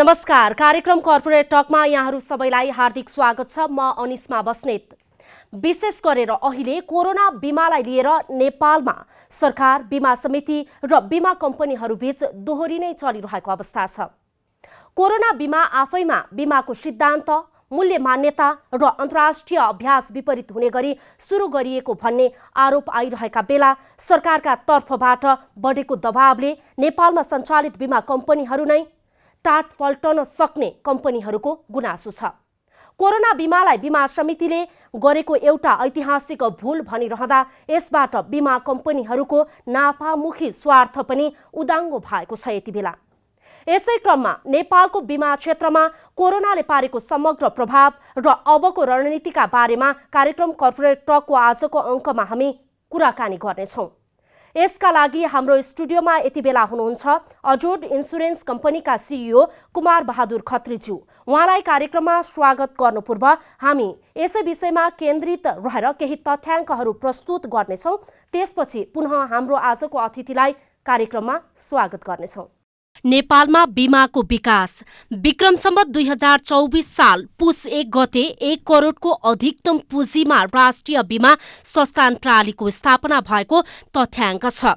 नमस्कार, कार्यक्रम कर्पोरेट टकमा यहाँहरू सबैलाई हार्दिक स्वागत छ। म अनिस्मा बस्नेत। विशेष गरेर अहिले कोरोना बिमालाई लिएर नेपालमा सरकार, बिमा समिति र बिमा कम्पनीहरू बीच दोहोरी नै चलिरहेको अवस्था छ। कोरोना बिमा आफैमा बिमाको सिद्धान्त, मूल्य मान्यता र अन्तर्राष्ट्रिय अभ्यास विपरीत हुने गरी सुरु गरिएको भन्ने आरोप आइरहेका बेला सरकारका तर्फबाट बढेको दबावले नेपालमा सञ्चालित बिमा कम्पनीहरू नै टाट पल्टन सक्ने कम्पनीहरूको गुनासो छ। कोरोना बिमालाई बिमा समितिले गरेको एउटा ऐतिहासिक भूल भनिरहँदा यसबाट बिमा कम्पनीहरूको नाफामुखी स्वार्थ पनि उदाङ्गो भएको छ। यति बेला यसै क्रममा नेपालको बिमा क्षेत्रमा कोरोनाले पारेको समग्र प्रभाव र अबको रणनीतिका बारेमा कार्यक्रम कर्पोरेट टकको आजको अङ्कमा हामी कुराकानी गर्नेछौँ। यसका लागि हाम्रो स्टुडियोमा यति बेला हुनुहुन्छ अजोड इन्सुरेन्स कम्पनीका सिइओ कुमार बहादुर खत्रीज्यू। उहाँलाई कार्यक्रममा स्वागत गर्नु पूर्व हामी यसै विषयमा केन्द्रित रहेर केही तथ्याङ्कहरू प्रस्तुत गर्नेछौँ। त्यसपछि पुनः हाम्रो आजको अतिथिलाई कार्यक्रममा स्वागत गर्नेछौँ। नेपालमा बिमाको विकास। विक्रम सम्वत 2024 साल पुस 1 गते 1 करोडको अधिकतम पुँजीमा राष्ट्रिय बिमा संस्थान प्रालीको स्थापना भएको तथ्याङ्क छ।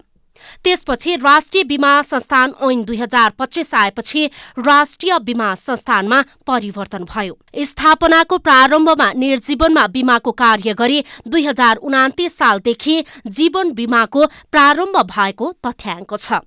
त्यसपछि राष्ट्रिय बिमा संस्थान ऐन 2025 आएपछि राष्ट्रिय बिमा संस्थानमा परिवर्तन भयो। स्थापनाको प्रारम्भमा निर्जीवनमा बिमाको कार्य गरी 2029 सालदेखि जीवन बिमाको प्रारम्भ भएको तथ्याङ्क छ।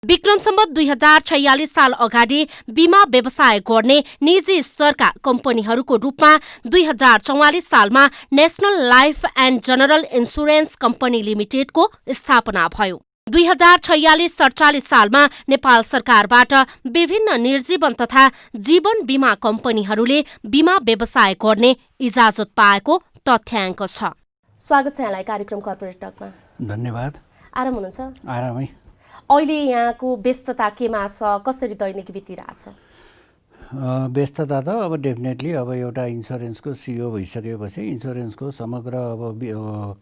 विक्रम सम्वत 2046 साल अगाडि बिमा व्यवसाय गर्ने निजी स्तरका कम्पनीहरूको रूपमा 2044 सालमा national life and general insurance company लिमिटेडको स्थापना भयो। 2046-47 सालमा नेपाल सरकारबाट विभिन्न निर्जीवन तथा जीवन बिमा कम्पनीहरूले बिमा व्यवसाय गर्ने इजाजत पाएको तथ्याङ्क छ। स्वागत छ यहाँलाई कार्यक्रम कर्पोरेट टकमा। धन्यवाद। आराम हुनुहुन्छ? आरामै। अहिले यहाँको व्यस्तता केमा छ? कसरी दैनिक बितिरहेछ? व्यस्तता त अब डेफिनेटली अब एउटा इन्सुरेन्सको सिइओ भइसकेपछि इन्सुरेन्सको समग्र अब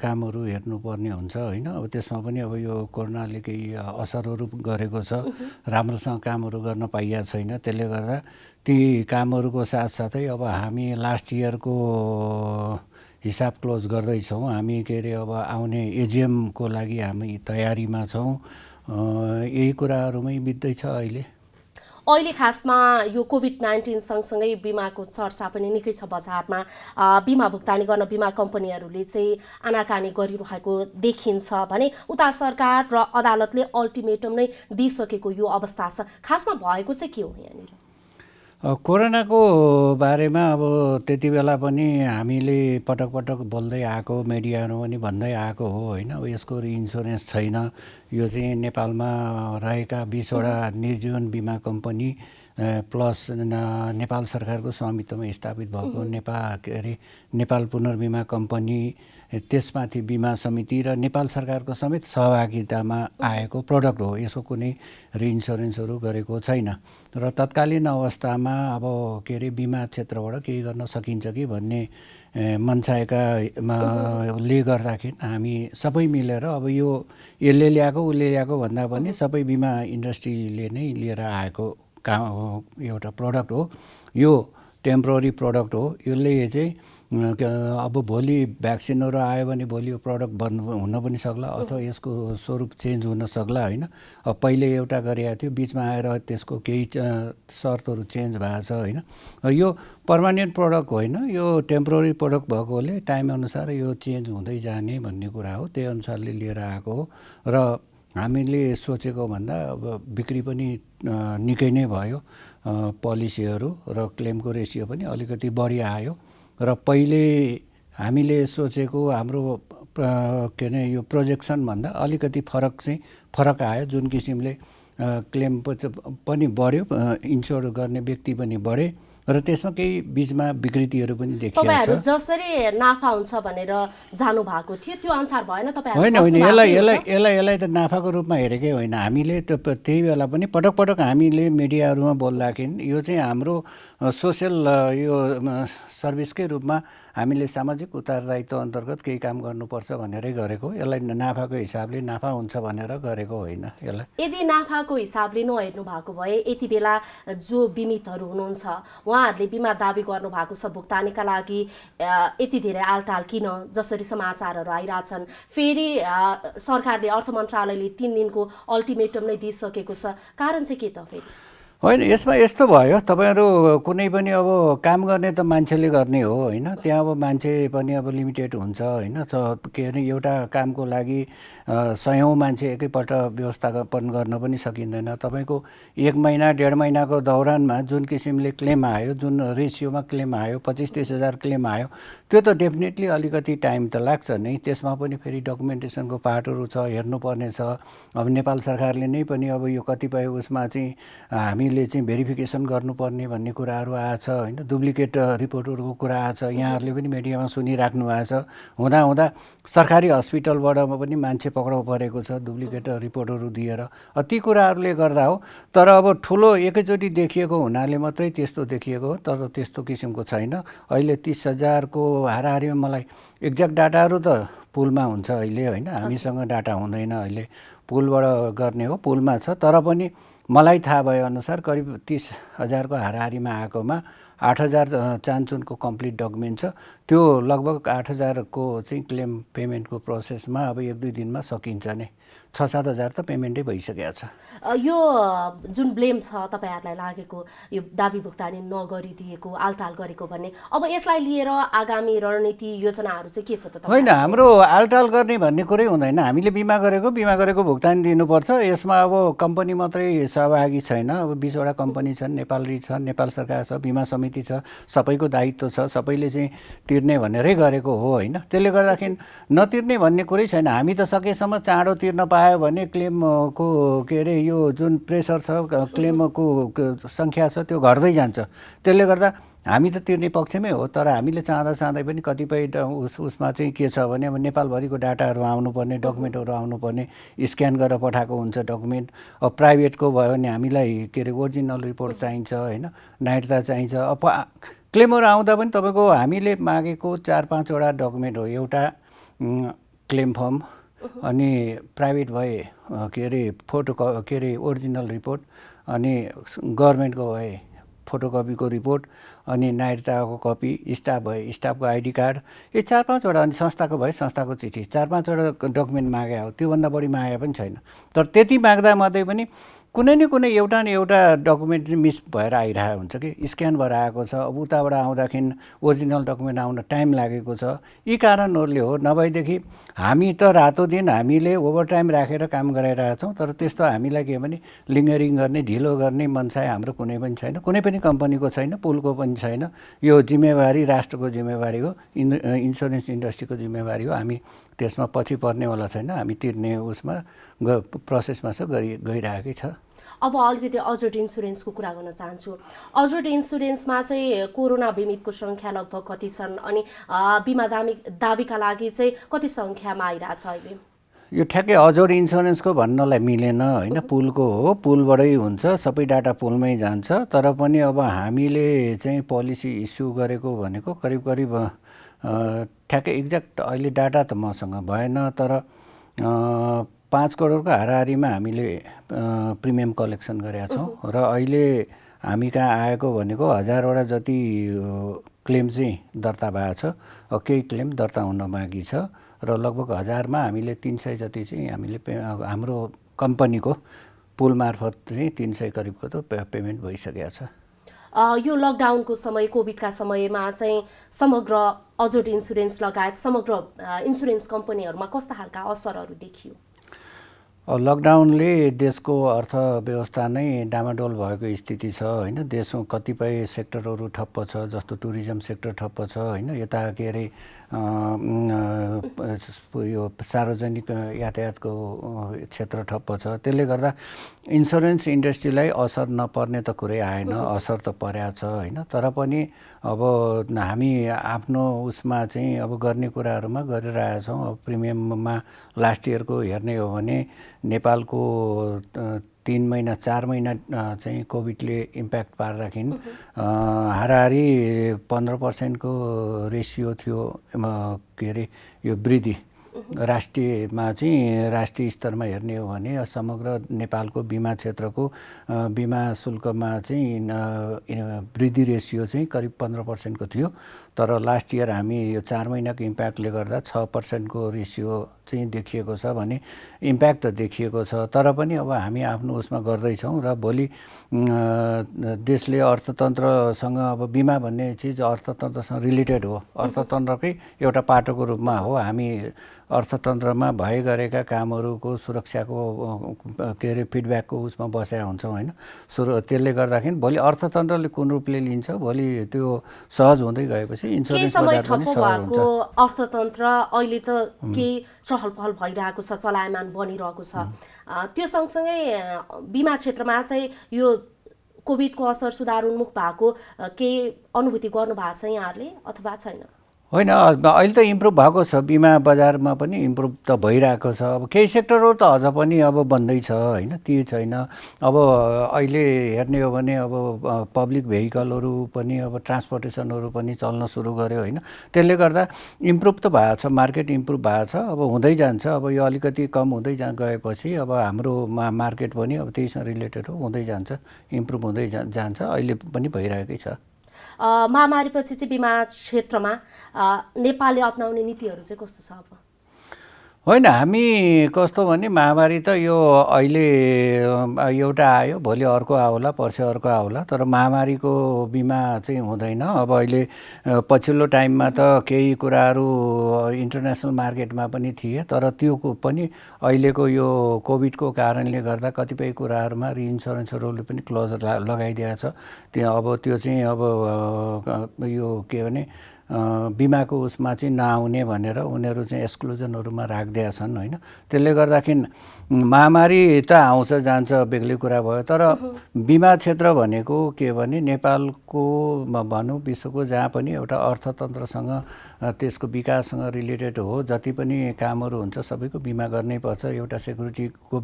कामहरू हेर्नुपर्ने हुन्छ होइन। अब त्यसमा पनि अब यो कोरोनाले केही असरहरू गरेको छ, राम्रोसँग कामहरू गर्न पाइएको छैन। त्यसले गर्दा ती कामहरूको साथसाथै अब हामी लास्ट इयरको हिसाब क्लोज गर्दैछौँ। हामी के अरे अब आउने एजिएमको लागि हामी तयारीमा छौँ। यही कुराहरूमै बित्दैछ अहिले। अहिले खासमा यो कोभिड-19 सँगसँगै बिमाको चर्चा पनि निकै छ बजारमा। बिमा भुक्तानी गर्न बिमा कम्पनीहरूले चाहिँ आनाकानी गरिरहेको देखिन्छ भने उता सरकार र अदालतले अल्टिमेटम नै दिइसकेको यो अवस्था छ। खासमा भएको चाहिँ के हो यहाँनिर? कोरोनाको बारेमा अब त्यति बेला पनि हामीले पटक पटक बोल्दै आएको, मिडियामा पनि भन्दै आएको हो होइन। अब यसको इन्सुरेन्स छैन। यो चाहिँ नेपालमा रहेका 20वटा निर्जीवन बिमा कम्पनी प्लस नेपाल सरकारको स्वामित्वमा स्थापित भएको नेपाल पुनर्बिमा कम्पनी, त्यसमाथि बिमा समिति र नेपाल सरकारको समेत सहभागितामा आएको प्रडक्ट हो। यसको कुनै रिइन्सुरेन्सहरू गरेको छैन र तत्कालीन अवस्थामा अब के अरे बिमा क्षेत्रबाट केही गर्न सकिन्छ कि भन्ने मनसायकाले गर्दाखेरि हामी सबै मिलेर अब यो यसले ल्याएको उसले ल्याएको भन्दा पनि सबै बिमा इन्डस्ट्रीले नै लिएर आएको काम हो। एउटा प्रडक्ट हो यो, टेम्पोररी प्रडक्ट हो। यसले चाहिँ अब भोलि भ्याक्सिनहरू आयो भने भोलि यो प्रडक्ट हुन पनि सक्ला अथवा यसको स्वरूप चेन्ज हुन सक्ला होइन। अब पहिले एउटा गरेको थियो, बिचमा आएर त्यसको केही शर्तहरू चेन्ज भएको छ होइन। यो पर्मानेन्ट प्रडक्ट होइन, यो टेम्पोररी प्रडक्ट भएकोले टाइमअनुसार यो चेन्ज हुँदै जाने भन्ने कुरा हो। त्यही अनुसारले लिएर आएको हो र हामीले सोचेको भन्दा अब बिक्री पनि निकै नै भयो। पोलिसीहरू र क्लेमको रेसियो पनि अलिकति बढी आयो र पहिले हामीले सोचेको हाम्रो के अरे यो प्रोजेक्सनभन्दा अलिकति फरक आयो। जुन किसिमले क्लेम पनि बढ्यो, इन्स्योर गर्ने व्यक्ति पनि बढे र त्यसमा केही बिचमा विकृतिहरू पनि देखिएको तपाईहरु छ। जसरी नाफा हुन्छ भनेर जानु भएको थियो त्यो अनुसार भएन तपाईहरु होइन होइन, यसलाई त नाफाको रूपमा हेरेकै होइन। हामीले त्यही बेला पनि पटक पटक हामीले मिडियाहरूमा बोल्दाखेरि यो चाहिँ हाम्रो सोसियल यो सर्भिसकै रूपमा हामीले सामाजिक उत्तरदायित्व अन्तर्गत केही काम गर्नुपर्छ भनेरै गरेको। यसलाई नाफाको हिसाबले नाफा हुन्छ भनेर गरेको होइन। यसलाई यदि नाफाको हिसाबले नहेर्नु भएको भए यति बेला जो बिमितहरू हुनुहुन्छ उहाँहरूले बिमा दाबी गर्नु भएको छ भुक्तानीका लागि यति धेरै आलटाल किन, जसरी समाचारहरू आइरहेछन्। फेरि सरकारले अर्थ मन्त्रालयले 3 दिनको अल्टिमेटम नै दिइसकेको छ। कारण चाहिँ के त फेरि? होइन, यसमा यस्तो भयो, तपाईँहरू कुनै पनि अब काम गर्ने त मान्छेले गर्ने हो होइन। त्यहाँ अब मान्छे पनि अब लिमिटेड हुन्छ होइन। के अरे एउटा कामको लागि 100औं मान्छे एकैपल्ट व्यवस्थापन गर्न पनि सकिँदैन। तपाईँको 1 महिना 1.5 महिनाको दौरानमा जुन किसिमले क्लेम आयो, जुन रेसियोमा क्लेम आयो, 25-30 हजार क्लेम आयो, त्यो त डेफिनेटली अलिकति टाइम त लाग्छ नै। त्यसमा पनि फेरि डकुमेन्टेसनको पार्टहरू छ, हेर्नुपर्ने छ। अब नेपाल सरकारले नै पनि अब यो कतिपय उसमा चाहिँ हामीले चाहिँ भेरिफिकेसन गर्नुपर्ने भन्ने कुराहरू आएछ होइन। डुप्लिकेट रिपोर्टहरूको कुरा आएछ, यहाँहरूले पनि मिडियामा सुनिराख्नु भएको छ। हुँदा सरकारी हस्पिटलबाट पनि मान्छे पक्राउ परेको छ डुप्लिकेट रिपोर्टहरू दिएर। ती कुराहरूले गर्दा हो। तर अब ठुलो एकैचोटि देखिएको हुनाले मात्रै त्यस्तो देखिएको हो, तर त्यस्तो किसिमको छैन। अहिले 30 हजारको हाराहारीमा मलाई एक्ज्याक्ट डाटाहरू त पुलमा हुन्छ अहिले होइन। हामीसँग डाटा हुँदैन अहिले, पुलबाट गर्ने हो, पुलमा छ। तर पनि मलाई थाहा भएअनुसार करिब 30 हजारको हाराहारीमा आएकोमा 8,000 चान्चुनको कम्प्लिट डकुमेन्ट छ। त्यो लगभग 8,000को चाहिँ क्लेम पेमेन्टको प्रोसेसमा अब 1-2 दिनमा सकिन्छ नै। 6-7 हजार त पेमेन्टै भइसकेको छ। यो जुन ब्लेम छ तपाईहरुलाई लागेको यो दाबी भुक्तानी नगरिदिएको, आलटाल गरेको भन्ने, अब यसलाई लिएर आगामी रणनीति योजनाहरू चाहिँ के छ त? होइन, हाम्रो आलटाल गर्ने भन्ने कुरै हुँदैन। हामीले बिमा गरेको भुक्तानी दिनुपर्छ। यसमा अब कम्पनी मात्रै सहभागी छैन। अब 20 वटा कम्पनी छन्, नेपाल री छ, नेपाल सरकार छ, बिमा समिति छ, सबैको दायित्व छ, सबैले चाहिँ तिर्ने भनेरै गरेको हो होइन। त्यसले गर्दाखेरि नतिर्ने भन्ने कुरै छैन। हामी त सकेसम्म चाँडो तिर्न पायो भने क्लेमको के अरे यो जुन प्रेसर छ, क्लेमको सङ्ख्या छ, त्यो घट्दै जान्छ। त्यसले गर्दा हामी त तिर्ने पक्षमै हो। तर हामीले चाहँदै पनि कतिपय उसमा चाहिँ के छ भने अब नेपालभरिको डाटाहरू आउनुपर्ने, डकुमेन्टहरू आउनुपर्ने, स्क्यान गरेर पठाएको हुन्छ डकुमेन्ट। अब प्राइभेटको भयो भने हामीलाई के अरे ओरिजिनल रिपोर्ट चाहिन्छ होइन, नागरिकता चाहिन्छ। अब क्लेमहरू आउँदा पनि तपाईँको हामीले मागेको 4-5 वटा डकुमेन्ट हो। एउटा क्लेम फर्म, अनि प्राइभेट भए के अरे ओरिजिनल रिपोर्ट, अनि गभर्मेन्टको भए फोटोकपीको रिपोर्ट, अनि नागरिकताको कपी, स्टाफ भए स्टाफको आइडी कार्ड, यो 4-5 वटा। अनि संस्थाको भए संस्थाको चिठी, 4-5 वटा डकुमेन्ट मागे हो। त्योभन्दा बढी मागे पनि छैन। तर त्यति माग्दा मात्रै पनि कुनै न कुनै एउटा न एउटा डकुमेन्ट चाहिँ मिस भएर आइरहेको हुन्छ कि, स्क्यान भएर आएको छ। अब उताबाट आउँदाखेरि ओरिजिनल डकुमेन्ट आउन टाइम लागेको छ। यी कारणहरूले हो। नभएदेखि हामी त रातो दिन हामीले ओभरटाइम राखेर काम गराइरहेछौँ। तर त्यस्तो हामीलाई के भने लिङ्गरिङ गर्ने, ढिलो गर्ने मनसाय हाम्रो कुनै पनि छैन, कुनै पनि कम्पनीको छैन, पुलको पनि छैन। यो जिम्मेवारी राष्ट्रको जिम्मेवारी हो, इन्सुरेन्स इन्डस्ट्रीको जिम्मेवारी हो। हामी त्यसमा पछि पर्नेवाला छैन। हामी तिर्ने उसमा प्रोसेसमा छ, गइरहेकै छ। अब अलिकति अजोट इन्सुरेन्सको कुरा गर्न चाहन्छु। अजोट इन्सुरेन्समा चाहिँ कोरोना बिमितको सङ्ख्या लगभग कति छन्, अनि बिमा दाबीका लागि चाहिँ कति सङ्ख्यामा आइरहेछ अहिले? यो ठ्याक्कै अजोट इन्सुरेन्सको भन्नलाई मिलेन होइन। पुलको हो, पुलबाटै हुन्छ, सबै डाटा पुलमै जान्छ। तर पनि अब हामीले चाहिँ पोलिसी इस्यु गरेको भनेको करिब ठ्याक्कै एक्ज्याक्ट अहिले डाटा त मसँग भएन। तर 5 करोडको हाराहारीमा हामीले प्रिमियम कलेक्सन गरेका छौँ। र अहिले हामी कहाँ आएको भनेको 1000 वटा जति क्लेम चाहिँ दर्ता भएको छ। केही क्लेम दर्ता हुन बाँकी छ। र लगभग 1000मा हामीले 300 जति चाहिँ हामीले हाम्रो कम्पनीको पुल मार्फत चाहिँ 300 करिबको त पेमेन्ट भइसकेको छ। यो लकडाउनको समय, कोभिडका समयमा चाहिँ समग्र अजोट इन्सुरेन्स लगायत समग्र इन्सुरेन्स कम्पनीहरूमा कस्ता खालका असरहरू देखियो? लकडाउनले देशको अर्थव्यवस्था नै डामाडोल भएको स्थिति छ होइन। देशमा कतिपय सेक्टरहरू ठप्प छ, जस्तो टुरिज्म सेक्टर ठप्प छ होइन। यता के अरे यो सार्वजनिक यातायातको क्षेत्र ठप्प छ। त्यसले गर्दा इन्सुरेन्स इन्डस्ट्रीलाई असर नपर्ने त कुरै आएन, असर त परेको छ होइन। तर पनि अब हामी आफ्नो उसमा चाहिँ अब गर्ने कुराहरूमा गरिरहेका छौँ। अब प्रिमियममा लास्ट इयरको हेर्ने हो भने नेपालको 3 महिना 4 महिना चाहिँ कोभिडले इम्प्याक्ट पार्दाखेरि हाराहारी 15% को रेसियो थियो के अरे यो वृद्धि राष्ट्रियमा चाहिँ राष्ट्रिय स्तरमा हेर्ने हो भने समग्र नेपालको बिमा क्षेत्रको बिमा शुल्कमा चाहिँ वृद्धि रेसियो चाहिँ करिब 15% को थियो। तर लास्ट इयर हामी यो 4 महिनाको इम्प्याक्टले गर्दा 6% को रेसियो चाहिँ देखिएको छ भने इम्प्याक्ट त देखिएको छ। तर पनि अब हामी आफ्नो उसमा गर्दैछौँ र भोलि देशले अर्थतन्त्रसँग अब बिमा भन्ने चिज अर्थतन्त्रसँग रिलेटेड हो, अर्थतन्त्रकै एउटा पाटोको रूपमा हो। हामी अर्थतन्त्रमा भए गरेका कामहरूको सुरक्षाको के अरे फिडब्याकको उसमा बसेका हुन्छौँ होइन। त्यसले गर्दाखेरि भोलि अर्थतन्त्रले कुन रूपले लिन्छ, भोलि त्यो सहज हुँदै गएपछि इन्सुरेन्स बजार पनि सहज हुन्छ। अर्थतन्त्र अहिले त केही चहल पहल भइरहेको छ, चलायमान बनिरहेको छ। त्यो सँगसँगै बिमा क्षेत्रमा चाहिँ यो कोभिडको असर सुधारोन्मुख भएको केही अनुभूति गर्नु भएको छ यहाँहरूले अथवा छैन? होइन, अहिले त इम्प्रुभ भएको छ, बिमा बजारमा पनि इम्प्रुभ त भइरहेको छ। अब केही सेक्टरहरू त अझ पनि अब बन्दैछ होइन, त्यो छैन। अब अहिले हेर्ने हो भने अब पब्लिक भेहिकलहरू पनि अब ट्रान्सपोर्टेसनहरू पनि चल्न सुरु गर्यो होइन। त्यसले गर्दा इम्प्रुभ त भएको छ, मार्केट इम्प्रुभ भएको छ, अब हुँदै जान्छ। अब यो अलिकति कम हुँदै गएपछि अब हाम्रो मार्केट पनि अब त्यहीसँग रिलेटेड हो, हुँदै जान्छ, इम्प्रुभ हुँदै जान्छ, अहिले पनि भइरहेकै छ। महामारीपछि चाहिँ बिमा क्षेत्रमा नेपालले अपनाउने नीतिहरू चाहिँ कस्तो छ अब? होइन, हामी कस्तो भने महामारी त यो अहिले एउटा आयो, भोलि अर्को आउला, पर्सि अर्को आउला, तर महामारीको बिमा चाहिँ हुँदैन। अब अहिले पछिल्लो टाइममा त केही कुराहरू इन्टरनेसनल मार्केटमा पनि थिए, तर त्यो पनि अहिलेको यो कोभिडको कारणले गर्दा कतिपय कुराहरूमा रिइन्सुरेन्सहरूले पनि क्लोज लगाइदिएको छ। अब त्यो चाहिँ अब यो के भने बिमाको उसमा चाहिँ नआउने भनेर उनीहरू चाहिँ एक्सक्लुजनहरूमा राखिदिएका छन् होइन। त्यसले गर्दाखेरि महामारी त आउँछ जान्छ बेग्लै कुरा भयो, तर बिमा क्षेत्र भनेको के भने नेपालको भनौँ विश्वको जहाँ पनि एउटा अर्थतन्त्रसँग त्यसको विकाससँग रिलेटेड हो, जति पनि कामहरू हुन्छ सबैको बिमा गर्नै पर्छ। एउटा सेक्युरिटीको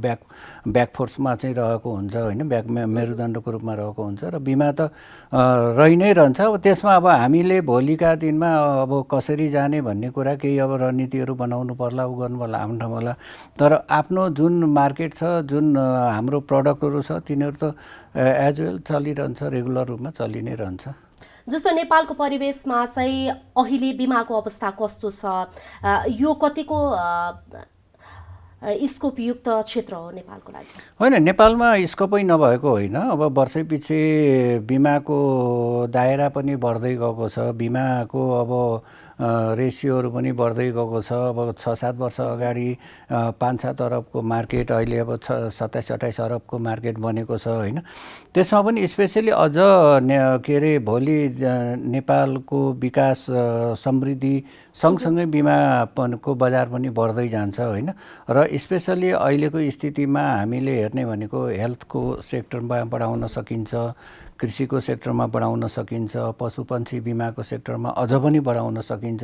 ब्याकफोर्समा चाहिँ रहेको हुन्छ होइन, मेरुदण्डको रूपमा रहेको हुन्छ र बिमा त रहि नै रहन्छ। अब त्यसमा अब हामीले भोलिका दिनमा अब कसरी जाने भन्ने कुरा केही अब रणनीतिहरू बनाउनु पर्ला, उ गर्नु पर्ला आफ्नो ठाउँमा। तर आफ्नो जुन मार्केट छ, जुन हाम्रो प्रडक्टहरू छ, तिनीहरू त एज वेल चलिरहन्छ, रेगुलर रूपमा चलि नै रहन्छ। जस्तो नेपालको परिवेशमा चाहिँ अहिले बिमाको अवस्था कस्तो छ? यो कतिको स्कोपयुक्त क्षेत्र हो नेपालको लागि? होइन, नेपालमा स्कोपै नभएको होइन। अब वर्षैपछि बिमाको दायरा पनि बढ्दै गएको छ, बिमाको अब रेसियोहरू पनि बढ्दै गएको छ। अब 6-7 वर्ष अगाडि 5-7 अरबको मार्केट अहिले अब 27-28 अरबको मार्केट बनेको छ होइन। त्यसमा पनि स्पेसली अझ के अरे भोलि नेपालको विकास समृद्धि सँगसँगै बिमाको बजार पनि बढ्दै जान्छ होइन। र स्पेसली अहिलेको स्थितिमा हामीले हेर्ने भनेको हेल्थको सेक्टरमा बढाउन सकिन्छ, कृषिको सेक्टरमा बढाउन सकिन्छ, पशुपन्छी बिमाको सेक्टरमा अझ पनि बढाउन सकिन्छ।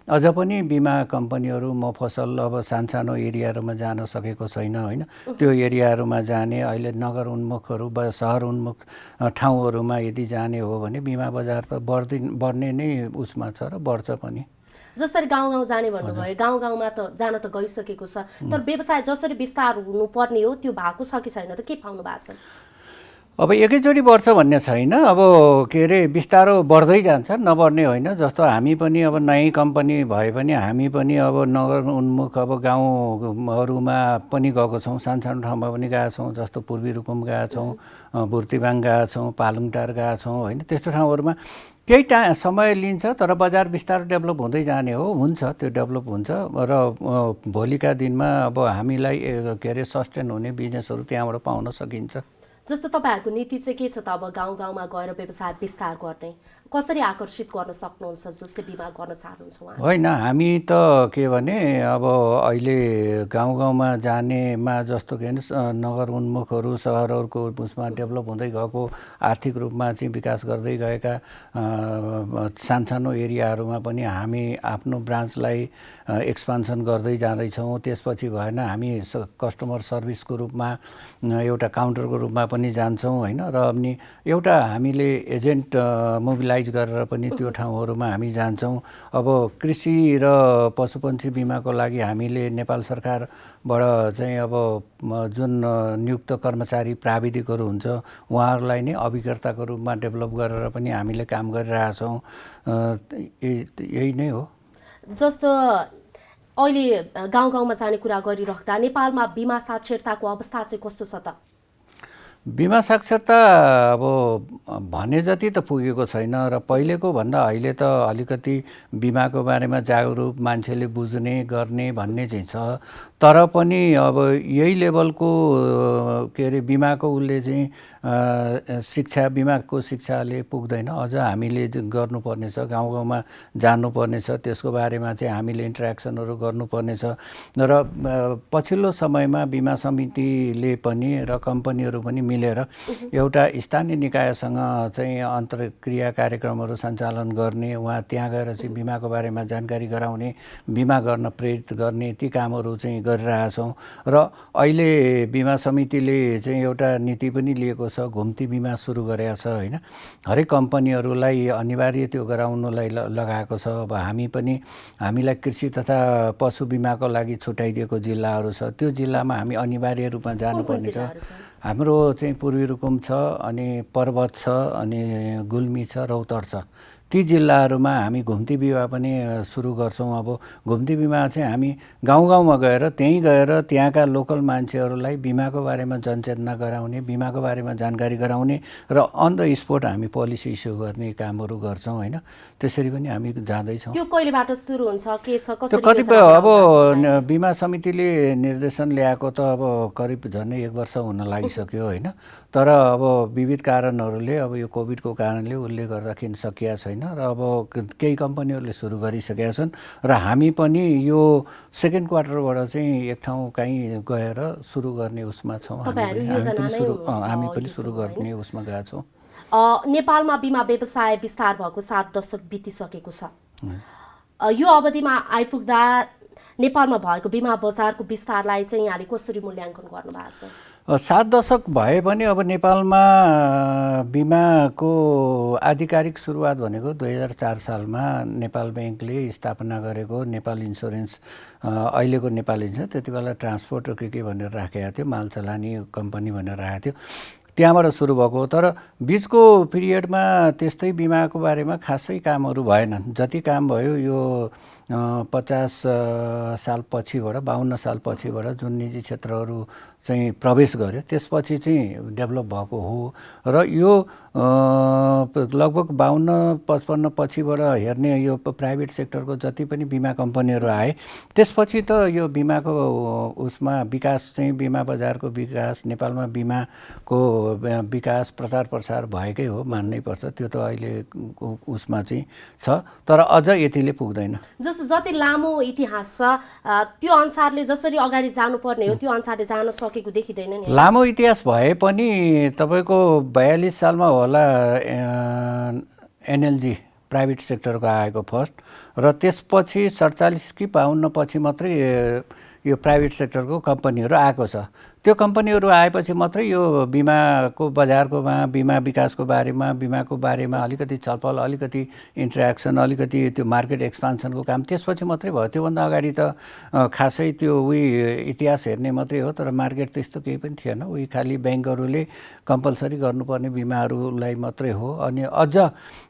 अझ पनि बिमा कम्पनीहरू मफसल अब सानसानो एरियाहरूमा जान सकेको छैन होइन। त्यो एरियाहरूमा जाने, अहिले नगर उन्मुखहरू सहर उन्मुख ठाउँहरूमा यदि जाने हो भने बिमा बजार त बढ्ने नै उसमा छ र बढ्छ पनि। जसरी गाउँ गाउँ जाने भन्नुभयो, गाउँ गाउँमा त जान त गइसकेको छ, तर व्यवसाय जसरी विस्तार हुनुपर्ने हो त्यो भएको छ कि छैन त के पाउनु भएको छ? अब एकैचोटि बढ्छ भन्ने छैन। अब के अरे बिस्तारो बढ्दै जान्छ, नबढ्ने होइन। जस्तो हामी पनि अब नयाँ कम्पनी भए पनि हामी पनि अब नगर उन्मुख अब गाउँहरूमा पनि गएको छौँ, सानो सानो ठाउँमा पनि गएका छौँ। जस्तो पूर्वी रुकुम गएका छौँ, बुर्तिबाङ गएका छौँ, पालुङटार गएका छौँ होइन। त्यस्तो ठाउँहरूमा केही समय लिन्छ, तर बजार बिस्तारो डेभलप हुँदै जाने हो, हुन्छ त्यो डेभलप हुन्छ। र भोलिका दिनमा अब हामीलाई के अरे सस्टेन हुने बिजनेसहरू त्यहाँबाट पाउन सकिन्छ। जस्तो तपाईँहरूको नीति चाहिँ के छ त? अब गाउँ गाउँमा गएर व्यवसाय विस्तार गर्ने कसरी आकर्षित गर्न सक्नुहुन्छ जसले बिमा गर्न चाहनुहुन्छ उहाँ? होइन, हामी त के भने अब अहिले गाउँ गाउँमा जानेमा जस्तो के भने नगर उन्मुखहरू सहरहरूको उसमा डेभलप हुँदै गएको, आर्थिक रूपमा चाहिँ विकास गर्दै गएका सानसानो एरियाहरूमा पनि हामी आफ्नो ब्रान्चलाई एक्सपान्सन गर्दै जाँदैछौँ। त्यसपछि भएन हामी कस्टमर सर्भिसको रूपमा एउटा काउन्टरको रूपमा पनि जान्छौँ होइन। र अनि एउटा हामीले एजेन्ट मोबिलाइज गरेर पनि त्यो ठाउँहरूमा हामी जान्छौँ। अब कृषि र पशुपन्छी बिमाको लागि हामीले नेपाल सरकारबाट चाहिँ अब जुन नियुक्त कर्मचारी प्राविधिकहरू हुन्छ उहाँहरूलाई नै अभिकर्ताको रूपमा डेभलप गरेर पनि हामीले काम गरिरहेछौँ। यही नै हो। जस्तो अहिले गाउँ गाउँमा जाने कुरा गरिराख्दा नेपालमा बिमा साक्षरताको अवस्था चाहिँ कस्तो छ त? बिमा साक्षरता अब भने जति त पुगेको छैन र पहिलेको भन्दा अहिले त अलिकति बिमाको बारेमा जागरुक मान्छेले बुझ्ने गर्ने भन्ने चाहिँ छ। तर पनि अब यही लेभलको के अरे बिमाको उसले चाहिँ शिक्षा बिमाको शिक्षाले पुग्दैन। अझ हामीले गर्नुपर्ने छ, गाउँ गाउँमा जानुपर्नेछ, त्यसको बारेमा चाहिँ हामीले इन्टरेक्सनहरू गर्नुपर्नेछ। र पछिल्लो समयमा बिमा समितिले पनि र कम्पनीहरू पनि मिलेर एउटा स्थानीय निकायसँग चाहिँ अन्तर्क्रिया कार्यक्रमहरू सञ्चालन गर्ने, उहाँ त्यहाँ गएर चाहिँ बिमाको बारेमा जानकारी गराउने, बिमा गर्न प्रेरित गर्ने, ती कामहरू चाहिँ गरिरहेछौँ। र अहिले बिमा समितिले चाहिँ एउटा नीति पनि लिएको छ, घुम्ती बिमा सुरु गरेको छ होइन। हरेक कम्पनीहरूलाई अनिवार्य त्यो गराउनुलाई लगाएको छ। अब हामीलाई कृषि तथा पशु बिमाको लागि छुट्याइदिएको जिल्लाहरू छ, त्यो जिल्लामा हामी अनिवार्य रूपमा जानुपर्ने छ। हाम्रो चाहिँ पूर्वी रुकुम छ, अनि पर्वत छ, अनि गुल्मी छ, रौतहट छ। ती जिल्लाहरूमा हामी घुम्ती बिमा पनि सुरु गर्छौँ। अब घुम्ती बिमा चाहिँ हामी गाउँ गाउँमा गएर त्यहाँका लोकल मान्छेहरूलाई बिमाको बारेमा जनचेतना गराउने, बिमाको बारेमा जानकारी गराउने र अन द स्पोट हामी पोलिसी इस्यु गर्ने कामहरू गर्छौँ होइन। त्यसरी पनि हामी जाँदैछौँ। त्यो कहिलेबाट सुरु हुन्छ, के छ, कसरी? त्यो कतिपय अब बिमा समितिले निर्देशन ल्याएको त अब करिब झन्डै 1 वर्ष हुन लागिसक्यो होइन। तर अब विविध कारणहरूले अब यो कोभिडको कारणले उसले गर्दाखेरि सकिया छैन र अब केही कम्पनीहरूले सुरु गरिसकेका छन् र हामी पनि यो सेकेन्ड क्वार्टरबाट चाहिँ एक ठाउँ कहीँ गएर सुरु गर्ने उसमा छौँ। हामी पनि सुरु गर्ने उसमा गएका छौँ। नेपालमा बिमा व्यवसाय विस्तार भएको 7 दशक बितिसकेको छ। यो अवधिमा आइपुग्दा नेपालमा भएको बिमा बजारको विस्तारलाई चाहिँ यहाँले कसरी मूल्याङ्कन गर्नुभएको छ? 7 दशक भए पनि अब नेपालमा बिमाको आधिकारिक सुरुवात भनेको 2004 सालमा नेपाल ब्याङ्कले स्थापना गरेको नेपाल इन्सुरेन्स, अहिलेको नेपाल इन्सुरेन्स, त्यति बेला ट्रान्सपोर्ट के भनेर राखेको थियो, माल चलानी कम्पनी भनेर राखेको थियो, त्यहाँबाट सुरु भएको हो। तर बिचको पिरियडमा त्यस्तै बिमाको बारेमा खासै कामहरू भएनन्। जति काम भयो यो 50 साल पछिबाट, 52 साल पछिबाट जुन निजी क्षेत्रहरू चाहिँ प्रवेश गर्यो त्यसपछि चाहिँ डेभलप भएको हो। र यो लगभग 52-55 पछिबाट हेर्ने यो प्राइभेट सेक्टरको जति पनि बिमा कम्पनीहरू आए त्यसपछि त यो बिमाको उसमा विकास चाहिँ बिमा बजारको विकास, नेपालमा बिमाको विकास प्रचार प्रसार भएकै हो, मान्नै पर्छ। त्यो त अहिले उसमा चाहिँ छ, तर अझ यतिले पुग्दैन। जति लामो इतिहास छ त्यो अनुसारले जसरी अगाडि जानुपर्ने हो त्यो अनुसारले जान सकेको देखिँदैन नि। लामो इतिहास भए पनि तपाईँको 42 सालमा होला एनएलजी प्राइभेट सेक्टरको आएको फर्स्ट, र त्यसपछि 47 कि 52 पछि मात्रै यो प्राइभेट सेक्टरको कम्पनीहरू आएको छ। त्यो कम्पनीहरू आएपछि मात्रै यो बिमाको बजारकोमा बिमा विकासको बारेमा बिमाको बारेमा अलिकति छलफल अलिकति इन्ट्रेक्सन अलिकति त्यो मार्केट एक्सपान्सनको काम त्यसपछि मात्रै भयो। त्योभन्दा अगाडि त खासै त्यो इतिहास हेर्ने मात्रै हो, तर मार्केट त्यस्तो केही पनि थिएन। खालि ब्याङ्कहरूले कम्पलसरी गर्नुपर्ने बिमाहरूलाई मात्रै हो। अनि अझ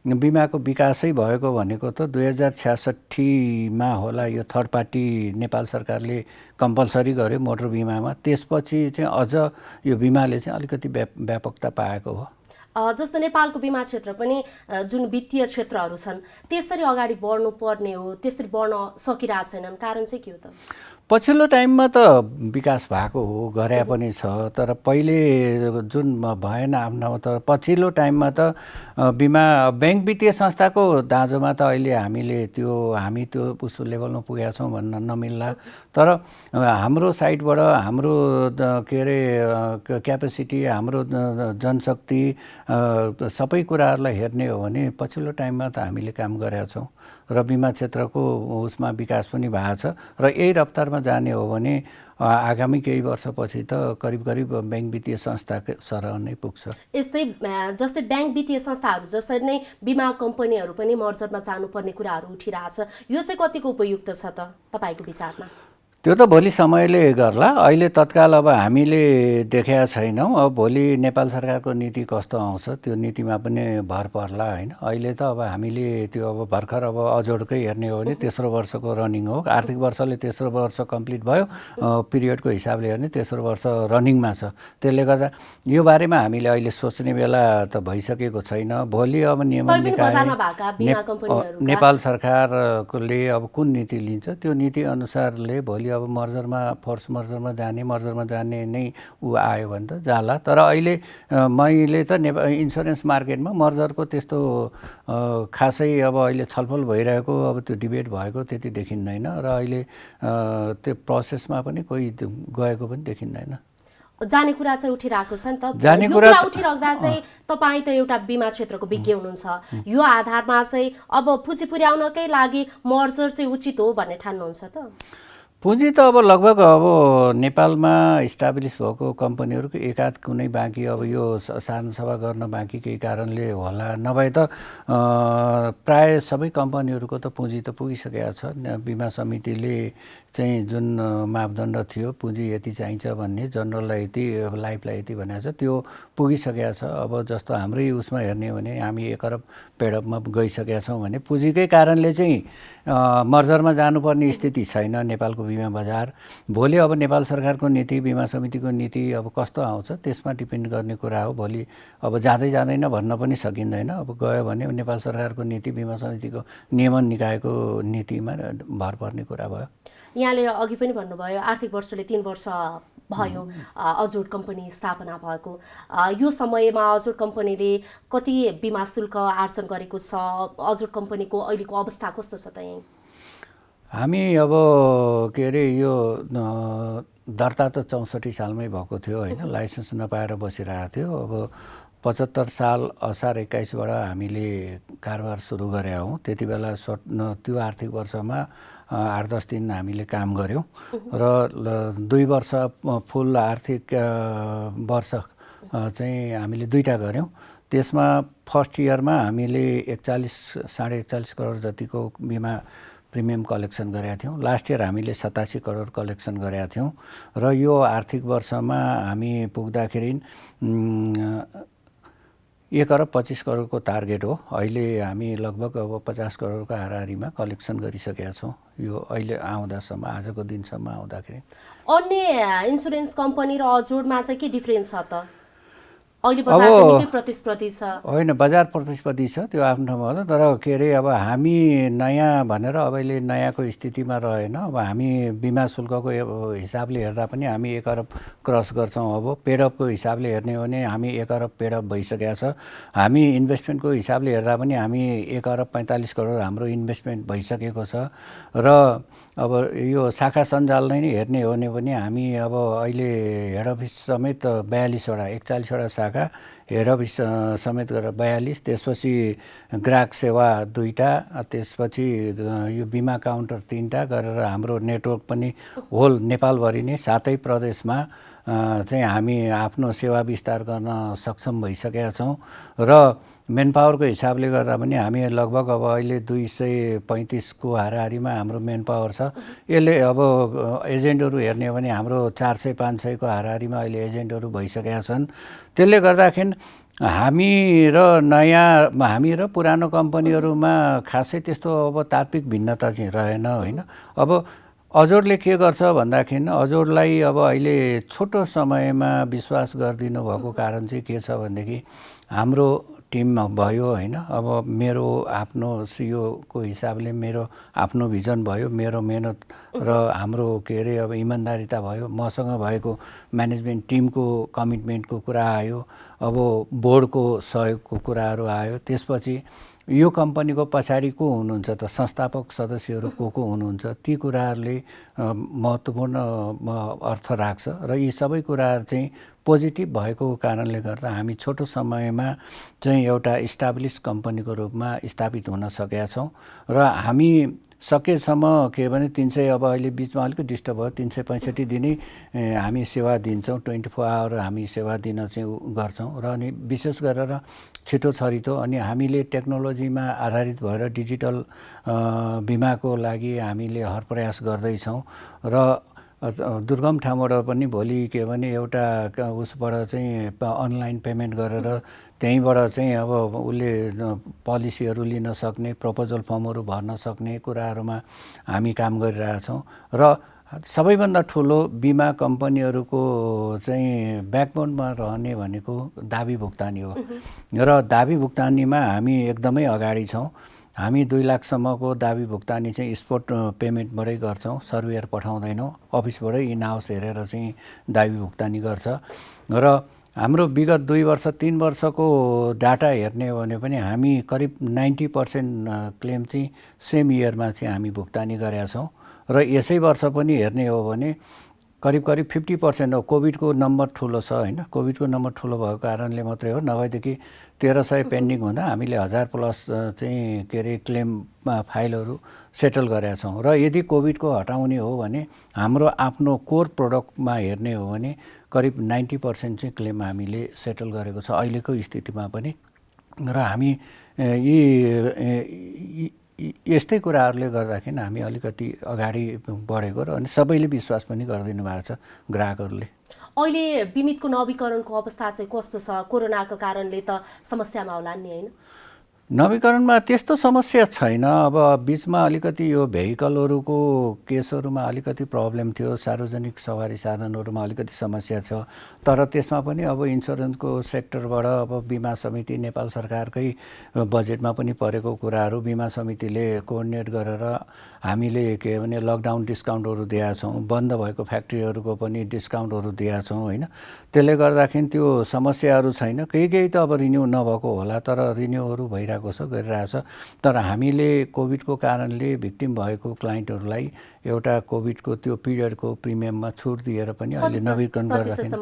बिमाको विकासै भएको भनेको त 2066मा होला, यो थर्ड पार्टी नेपाल सरकारले कम्पलसरी गर्यो मोटर बिमामा। त्यसपछि चाहिँ अझ यो बिमाले चाहिँ अलिकति व्यापकता पाएको हो। जस्तो नेपालको बिमा क्षेत्र पनि जुन वित्तीय क्षेत्रहरू छन् त्यसरी अगाडि बढ्नु पर्ने हो, त्यसरी बढ्न सकिरहेको छैनन्। कारण चाहिँ के हो त? पछिल्लो टाइममा त विकास भएको हो, गरे पनि छ, तर पहिले जुन भएन आफ्नो। तर पछिल्लो टाइममा त बिमा ब्याङ्क वित्तीय संस्थाको दाँजोमा त अहिले हामी त्यो उस लेभलमा पुगेका छौँ भन्न नमिल्ला। तर हाम्रो साइडबाट हाम्रो के अरे क्यापेसिटी, हाम्रो जनशक्ति, सबै कुराहरूलाई हेर्ने हो भने पछिल्लो टाइममा त हामीले काम गरेका छौँ र बिमा क्षेत्रको उसमा विकास पनि भएको छ। र यही रफ्तारमा जाने हो भने आगामी केही वर्षपछि त करिब ब्याङ्क वित्तीय संस्था सरह नै पुग्छ। यस्तै जस्तै ब्याङ्क वित्तीय संस्थाहरू जसरी नै बिमा कम्पनीहरू पनि मर्जरमा जानुपर्ने कुराहरू उठिरहेछ, यो चाहिँ कतिको उपयुक्त छ त तपाईँको विचारमा? त्यो त भोलि समयले गर्ला। अहिले तत्काल अब हामीले देखेका छैनौँ। अब भोलि नेपाल सरकारको नीति कस्तो आउँछ त्यो नीतिमा पनि भर पर्ला होइन। अहिले त अब हामीले त्यो अब भर्खर अब अजोडकै हेर्ने हो भने तेस्रो वर्षको रनिङ हो। आर्थिक वर्षले तेस्रो वर्ष कम्प्लिट भयो, पिरियडको हिसाबले हेर्ने तेस्रो वर्ष रनिङमा छ। त्यसले गर्दा यो बारेमा हामीले अहिले सोच्ने बेला त भइसकेको छैन। भोलि अब नियमन निकाय नेपाल सरकारले अब कुन नीति लिन्छ त्यो नीति अनुसारले भोलि अब फोर्स मर्जरमा जाने नै आयो भने त जाला। तर अहिले मैले त इन्सुरेन्स मार्केटमा मर्जरको त्यस्तो खासै अब अहिले छलफल भइरहेको, अब त्यो डिबेट भएको त्यति देखिँदैन। र अहिले त्यो प्रोसेसमा पनि कोही गएको पनि देखिँदैन। जाने कुरा चाहिँ उठिरहेको छ नि त। यो कुरा उठिराख्दा चाहिँ तपाईँ त एउटा बिमा क्षेत्रको विज्ञ हुनुहुन्छ, यो आधारमा चाहिँ अब पुँजी पुर्याउनकै लागि मर्जर चाहिँ उचित हो भन्ने ठान्नुहुन्छ त? पुँजी त अब लगभग अब नेपालमा इस्टाब्लिस भएको कम्पनीहरूको एकाध कुनै बाँकी अब यो सानसभा गर्न बाँकी केही कारणले होला, नभए त प्राय सबै कम्पनीहरूको त पुँजी त पुगिसकेको छ। बिमा समितिले चाहिँ जुन मापदण्ड थियो पुँजी यति चाहिन्छ भन्ने, जनरललाई यति, लाइफलाई यति भनेको छ, त्यो पुगिसकेको छ। अब जस्तो हाम्रै उसमा हेर्ने हो भने हामी 1 अरब पेडअपमा गइसकेका छौँ भने पुँजीकै कारणले चाहिँ मर्जरमा जानुपर्ने स्थिति छैन नेपालको बिमा बजार। भोलि अब नेपाल सरकारको नीति, बिमा समितिको नीति अब कस्तो आउँछ त्यसमा डिपेन्ड गर्ने कुरा हो। भोलि अब जाँदैन भन्न पनि सकिँदैन। अब गयो भने नेपाल सरकारको नीति, बिमा समितिको नियमन निकायको नीतिमा भर पर्ने कुरा भयो। यहाँले अघि पनि भन्नुभयो आर्थिक वर्षले 3 वर्ष भयो अजोड कम्पनी स्थापना भएको। यो समयमा अजोड कम्पनीले कति बिमा शुल्क आर्जन गरेको छ? अजोड कम्पनीको अहिलेको अवस्था कस्तो छ त? यहीँ हामी अब के अरे यो दर्ता त 64 सालमै भएको थियो होइन, लाइसेन्स नपाएर बसिरहेको थियो। अब 75 साल असार 21बाट हामीले कारोबार सुरु गरेका हौँ। त्यति बेला त्यो आर्थिक वर्षमा 8-10 दिन हामीले काम गऱ्यौँ र 2 वर्ष फुल आर्थिक वर्ष चाहिँ हामीले 2टा गऱ्यौँ। त्यसमा फर्स्ट इयरमा हामीले 41-41.5 करोड जतिको बिमा प्रिमियम कलेक्सन गरेका थियौँ। लास्ट इयर हामीले 87 करोड कलेक्सन गरेका थियौँ। र यो आर्थिक वर्षमा हामी पुग्दाखेरि 1 अरब 25 करोडको टार्गेट हो। अहिले हामी लगभग अब 50 करोडको हाराहारीमा कलेक्सन गरिसकेका छौँ यो अहिले आउँदासम्म, आजको दिनसम्म आउँदाखेरि। अन्य इन्सुरेन्स कम्पनी र अजोडमा चाहिँ के डिफरेन्स छ त? अहिले बजार निकै प्रतिस्पर्धी छ होइन, बजार प्रतिस्पर्धी छ त्यो आफ्नो ठाउँमा होला। तर के अरे अब हामी नयाँ भनेर अब अहिले नयाँको स्थितिमा रहेन। अब हामी बिमा शुल्कको हिसाबले हेर्दा पनि हामी 1 अरब क्रस गर्छौँ। अब पेडअपको हिसाबले हेर्ने हो भने हामी 1 अरब पेडअप भइसकेका छ। हामी इन्भेस्टमेन्टको हिसाबले हेर्दा पनि हामी 1 अरब 45 करोड हाम्रो इन्भेस्टमेन्ट भइसकेको छ। र अब यो शाखा सञ्जाल नै हेर्ने हो भने हामी अब अहिले हेड अफिस समेत 42वटा 41वटा शाखा, हेड अफिस समेत गरेर 42, त्यसपछि ग्राहक सेवा 2टा, त्यसपछि यो बिमा काउन्टर 3टा गरेर हाम्रो नेटवर्क पनि होल नेपालभरि नै 7 प्रदेशमा चाहिँ हामी आफ्नो सेवा विस्तार गर्न सक्षम भइसकेका छौँ र मेन पावरको हिसाबले गर्दा पनि हामी लगभग अब अहिले 235 को हाराहारीमा हाम्रो मेन पावर छ। यसले अब एजेन्टहरू हेर्ने हो भने हाम्रो 400-500 को हाराहारीमा अहिले एजेन्टहरू भइसकेका छन्। त्यसले गर्दाखेरि हामी र पुरानो कम्पनीहरूमा खासै त्यस्तो अब तात्विक भिन्नता चाहिँ रहेन होइन। अब अजोडले के गर्छ भन्दाखेरि अजोडलाई अब अहिले छोटो समयमा विश्वास गरिदिनु भएको कारण चाहिँ के छ भनेदेखि हाम्रो टिम भयो होइन। अब मेरो आफ्नो सिइओको हिसाबले मेरो आफ्नो भिजन भयो, मेरो मेहनत र हाम्रो के अरे अब इमान्दारिता भयो, मसँग भएको म्यानेजमेन्ट टिमको कमिटमेन्टको कुरा आयो, अब बोर्डको सहयोगको कुराहरू आयो। त्यसपछि यो कम्पनीको पछाडि को हुनुहुन्छ त संस्थापक सदस्यहरू को हुनुहुन्छ, ती कुराहरूले महत्त्वपूर्ण अर्थ राख्छ र यी सबै कुराहरू चाहिँ पोजिटिभ भएको कारणले गर्दा हामी छोटो समयमा चाहिँ एउटा इस्टाब्लिस कम्पनीको रूपमा स्थापित हुन सकेका छौँ र हामी सकेसम्म के भने 300 अब अहिले बिचमा अलिकति डिस्टर्ब भयो, 365 दिनै हामी सेवा दिन्छौँ, 24 आवर हामी सेवा दिन चाहिँ गर्छौँ र अनि विशेष गरेर छिटो छरितो अनि हामीले टेक्नोलोजीमा आधारित भएर डिजिटल बिमाको लागि हामीले हर प्रयास गर्दैछौँ र दुर्गम ठाउँबाट पनि भोलि के भने एउटा उसबाट चाहिँ अनलाइन पेमेन्ट गरेर त्यहीँबाट चाहिँ अब उसले पोलिसीहरू लिन सक्ने, प्रपोजल फर्महरू भर्न सक्ने कुराहरूमा हामी काम गरिरहेछौँ र सबैभन्दा ठुलो बिमा कम्पनीहरूको चाहिँ ब्याकबोनमा रहने भनेको दाबी भुक्तानी हो र दाबी भुक्तानीमा हामी एकदमै अगाडि छौँ। हामी 2 लाखसम्मको दाबी भुक्तानी चाहिँ स्पोट पेमेन्टबाटै गर्छौँ, सर्भेयर पठाउँदैनौँ, अफिसबाटै इन हाउस हेरेर चाहिँ दाबी भुक्तानी गर्छ र हाम्रो विगत 2 वर्ष 3 वर्षको डाटा हेर्ने हो भने पनि हामी करिब 90% क्लेम चाहिँ सेम इयरमा चाहिँ हामी भुक्तानी गरेका छौँ र यसै वर्ष पनि हेर्ने हो भने करिब 50% हो। कोभिडको नम्बर ठुलो छ होइन, कोभिडको नम्बर ठुलो भएको कारणले मात्रै हो, नभएदेखि 1300 पेन्डिङ हुँदा हामीले 1000 प्लस चाहिँ के अरे क्लेम फाइलहरू सेटल गरेका छौँ र यदि कोभिडको हटाउने हो भने हाम्रो आफ्नो कोर प्रोडक्टमा हेर्ने हो भने करिब 90% चाहिँ क्लेम हामीले सेटल गरेको छ अहिलेको स्थितिमा पनि र हामी यस्तै कुराहरूले गर्दाखेरि हामी अलिकति अगाडि बढेको र अनि सबैले विश्वास पनि गरिदिनु भएको छ ग्राहकहरूले। अहिले बिमितको नवीकरणको अवस्था चाहिँ कस्तो छ? कोरोनाको कारणले त समस्यामा होला नि होइन? नवीकरणमा त्यस्तो समस्या छैन। अब बिचमा अलिकति यो भेहिकलहरूको केसहरूमा अलिकति प्रब्लम थियो, सार्वजनिक सवारी साधनहरूमा अलिकति समस्या छ, तर त्यसमा पनि अब इन्सुरेन्सको सेक्टरबाट अब बिमा समिति नेपाल सरकारकै बजेटमा पनि परेको कुराहरू बिमा समितिले कोअर्डिनेट गरेर हामीले के भने लकडाउन डिस्काउन्टहरू दिएका छौँ, बन्द भएको फ्याक्ट्रीहरूको पनि डिस्काउन्टहरू दिएका छौँ होइन। त्यसले गर्दाखेरि त्यो समस्याहरू छैन। केही त अब रिन्यू नभएको होला, तर रिन्यूहरू भइरहेको छ, गरिरहेछ। तर हामीले कोभिडको कारणले भिक्टिम भएको क्लाइन्टहरूलाई एउटा कोभिडको त्यो पिरियडको प्रिमियममा छुट दिएर पनि अहिले नवीकरण गर्दाखेरि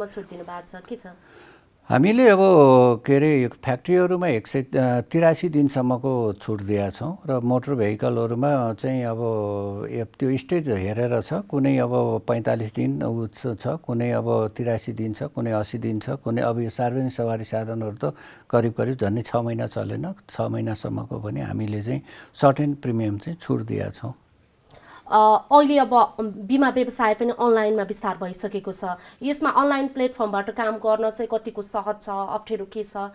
हामीले अब के अरे फ्याक्ट्रीहरूमा 183 दिनसम्मको छुट दिएका छौँ र मोटर भेहिकलहरूमा चाहिँ अब त्यो स्टेज हेरेर छ, कुनै अब 45 दिन छ, कुनै अब 83 दिन छ, कुनै 80 दिन छ, कुनै अब यो सार्वजनिक सवारी साधनहरू त करिब झन्डै 6 महिना चलेन, 6 महिनासम्मको पनि हामीले चाहिँ सर्टेन प्रिमियम चाहिँ छुट दिएका छौँ। अहिले अब बिमा व्यवसाय पनि अनलाइनमा विस्तार भइसकेको छ, यसमा अनलाइन प्लेटफर्मबाट काम गर्न चाहिँ कतिको सहज छ, अप्ठ्यारो के छ?